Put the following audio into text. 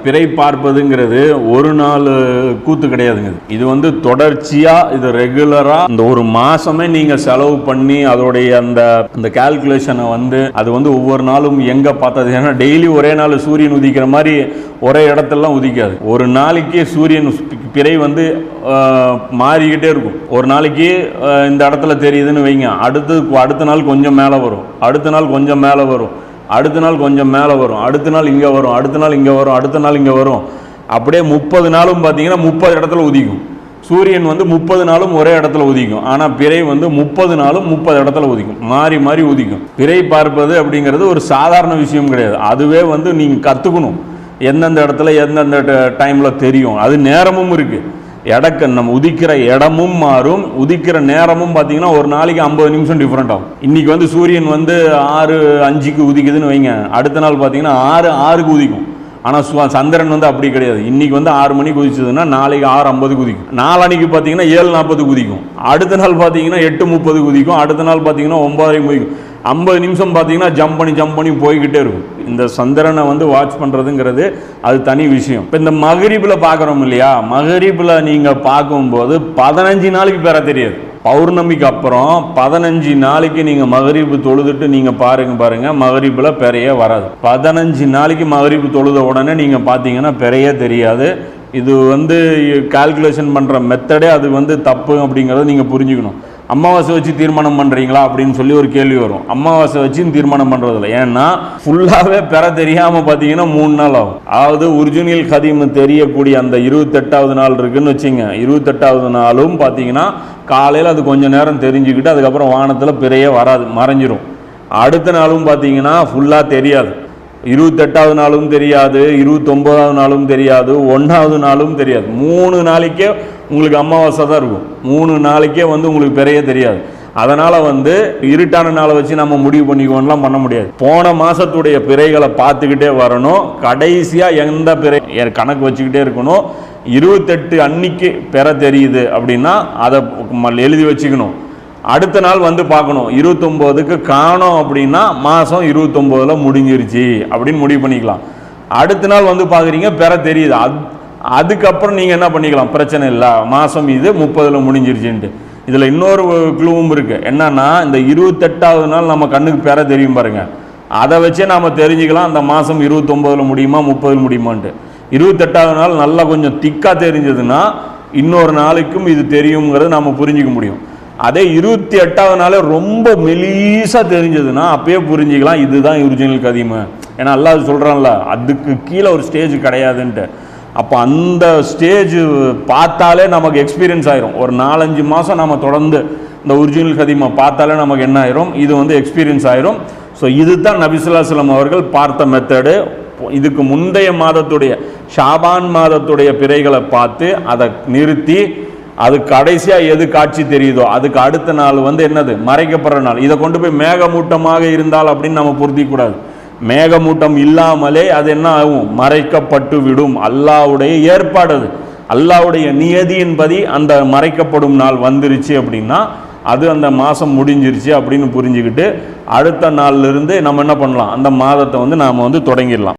பிறை பார்ப்பதுங்கிறது ஒரு நாள் கூத்து கிடையாதுங்க. இது வந்து தொடர்ச்சியா, இது ரெகுலரா இந்த ஒரு மாசமே நீங்க செலவு பண்ணி அதோடைய அந்த கால்குலேஷனை வந்து அது வந்து ஒவ்வொரு நாளும் எங்க பார்த்தது. ஏன்னா டெய்லி ஒரே நாள் சூரியன் உதிக்கிற மாதிரி ஒரே இடத்துலலாம் உதிக்காது. ஒரு நாளைக்கு சூரியன் பிறை வந்து மாறிக்கிட்டே இருக்கும். ஒரு நாளைக்கு இந்த இடத்துல தெரியுதுன்னு வைங்க, அடுத்த நாள் கொஞ்சம் மேலே வரும், அடுத்த நாள் கொஞ்சம் மேலே வரும், அடுத்த நாள் கொஞ்சம் மேலே வரும், அடுத்த நாள் இங்கே வரும், அடுத்த நாள் இங்கே வரும், அடுத்த நாள் இங்கே வரும். அப்படியே 30 நாளும் பார்த்தீங்கன்னா 30 இடத்துல உதிக்கும். சூரியன் வந்து 30 நாளும் ஒரே இடத்துல உதிக்கும். ஆனால் பிறை வந்து 30 நாளும் 30 இடத்துல உதிக்கும், மாறி மாறி உதிக்கும். பிறை பார்ப்பது அப்படிங்கிறது ஒரு சாதாரண விஷயம் கிடையாது. அதுவே வந்து நீங்கள் கற்றுக்கணும், எந்தெந்த இடத்துல எந்தெந்த டைமில் தெரியும். அது நேரமும் இருக்குது. நம்ம உதிக்கிற இடமும் மாறும், உதிக்கிற நேரமும் பார்த்தீங்கன்னா ஒரு நாளைக்கு 50 நிமிஷம் டிஃப்ரெண்ட் ஆகும். இன்னைக்கு வந்து சூரியன் வந்து 6:05க்கு உதிக்குதுன்னு வைங்க, அடுத்த நாள் பார்த்தீங்கன்னா 6:06க்கு உதிக்கும். ஆனால் சந்திரன் வந்து அப்படி கிடையாது. இன்னைக்கு வந்து 6 மணிக்கு உதிச்சதுன்னா நாளைக்கு 6:50க்கு உதிக்கும், நாளன்னைக்கு பார்த்தீங்கன்னா 7:40க்கு உதிக்கும், அடுத்த நாள் பார்த்தீங்கன்னா 8:30க்கு உதிக்கும், அடுத்த நாள் பார்த்தீங்கன்னா 9:30க்கு உதிக்கும். 50 நிமிஷம் பார்த்தீங்கன்னா ஜம்ப் பண்ணி போய்கிட்டே இருக்கும். இந்த சந்திரனை வந்து வாட்ச் பண்ணுறதுங்கிறது அது தனி விஷயம். இப்போ இந்த மகரிபில் பார்க்குறோம் இல்லையா, மகரிபில் நீங்கள் பார்க்கும்போது 15 நாளைக்கு பெற தெரியாது. பௌர்ணமிக்கு அப்புறம் 15 நாளைக்கு நீங்கள் மகரிபு தொழுதுட்டு நீங்கள் பாருங்க மகரிபில் பெறையே வராது. 15 நாளைக்கு மகரிபு தொழுத உடனே நீங்கள் பார்த்தீங்கன்னா பெறையே தெரியாது. இது வந்து கால்குலேஷன் பண்ணுற மெத்தடே அது வந்து தப்பு அப்படிங்கிறத நீங்கள் புரிஞ்சுக்கணும். அமாவாசை வச்சு தீர்மானம் பண்ணுறீங்களா அப்படின்னு சொல்லி ஒரு கேள்வி வரும். அமாவாசை வச்சு தீர்மானம் பண்ணுறதில்ல. ஏன்னா ஃபுல்லாகவே பெற தெரியாமல் பார்த்தீங்கன்னா 3 நாள் ஆகும். அதாவது ஒரிஜினல் கதீம் தெரியக்கூடிய அந்த 28வது நாள் இருக்குன்னு வச்சுங்க, 28வது நாளும் பார்த்தீங்கன்னா காலையில் அது கொஞ்சம் நேரம் தெரிஞ்சுக்கிட்டு அதுக்கப்புறம் வானத்தில் பிறையே வராது, மறைஞ்சிரும். அடுத்த நாளும் பார்த்தீங்கன்னா ஃபுல்லாக தெரியாது. 28வது நாளும் தெரியாது, 29வது நாளும் தெரியாது, 1வது நாளும் தெரியாது. 3 நாளைக்கே உங்களுக்கு அமாவாசை தான் இருக்கும். 3 நாளைக்கே வந்து உங்களுக்கு பெறையே தெரியாது. அதனால் வந்து இருட்டான நாளை வச்சு நம்ம முடிவு பண்ணிக்கோலாம் பண்ண முடியாது. போன மாதத்துடைய பிறைகளை பார்த்துக்கிட்டே வரணும். கடைசியாக எந்த பிறை கணக்கு வச்சுக்கிட்டே இருக்கணும். 28 அன்னைக்கு பெற தெரியுது அப்படின்னா அதை எழுதி வச்சுக்கணும். அடுத்த நாள் வந்து பார்க்கணும், 29க்கு காணோம் அப்படின்னா மாதம் 29ல் முடிஞ்சிருச்சு அப்படின்னு முடிவு பண்ணிக்கலாம். அடுத்த நாள் வந்து பார்க்குறீங்க பெற தெரியுது, அதுக்கப்புறம் நீங்கள் என்ன பண்ணிக்கலாம், பிரச்சனை இல்லை, மாதம் இது 30ல் முடிஞ்சிருச்சுன்ட்டு. இதில் இன்னொரு க்ளூவும் இருக்குது. என்னன்னா, இந்த 28வது நாள் நம்ம கண்ணுக்கு பெற தெரியும் பாருங்கள், அதை வச்சே நாம் தெரிஞ்சுக்கலாம் அந்த மாதம் 29ல் முடியுமா 30ல் முடியுமான்ட்டு. 28வது நாள் நல்லா கொஞ்சம் திக்காக தெரிஞ்சதுன்னா இன்னொரு நாளைக்கும் இது தெரியுங்கிறது நாம் புரிஞ்சிக்க முடியும். அதே 28வது நாளே ரொம்ப மெலீஸாக தெரிஞ்சதுன்னா அப்பயே புரிஞ்சிக்கலாம் இதுதான் ஒரிஜினல் கதீம். ஏன்னா அல்லாஹ் சொல்கிறான்ல, அதுக்கு கீழே ஒரு ஸ்டேஜ் கிடையாதுன்ட்டு. அப்போ அந்த ஸ்டேஜ் பார்த்தாலே நமக்கு எக்ஸ்பீரியன்ஸ் ஆயிரும். ஒரு 4-5 மாதம் நம்ம தொடர்ந்து இந்த ஒரிஜினல் கதீமை பார்த்தாலே நமக்கு என்ன ஆயிரும், இது வந்து எக்ஸ்பீரியன்ஸ் ஆயிரும். ஸோ இதுதான் நபி ஸல்லல்லாஹு அலைஹி வஸல்லம் அவர்கள் பார்த்த மெத்தடு. இதுக்கு முந்தைய மாதத்துடைய ஷாபான் மாதத்துடைய பிறைகளை பார்த்து அதை நிறுத்தி அது கடைசியாக எது காட்சி தெரியுதோ அதுக்கு அடுத்த நாள் வந்து என்னது மறைக்கப்படுற நாள். இதை கொண்டு போய் மேகமூட்டமாக இருந்தால் அப்படின்னு நம்ம பொருத்திக்கூடாது. மேகமூட்டம் இல்லாமலே அது என்ன ஆகும், மறைக்கப்பட்டு விடும். அல்லாஹ்வுடைய ஏற்பாடு, அது அல்லாஹ்வுடைய நியதியின்படி அந்த மறைக்கப்படும் நாள் வந்துருச்சு அப்படின்னா அது அந்த மாதம் முடிஞ்சிருச்சு அப்படின்னு புரிஞ்சுக்கிட்டு அடுத்த நாள்லேருந்து நம்ம என்ன பண்ணலாம், அந்த மாதத்தை வந்து நாம் வந்து தொடங்கிடலாம்.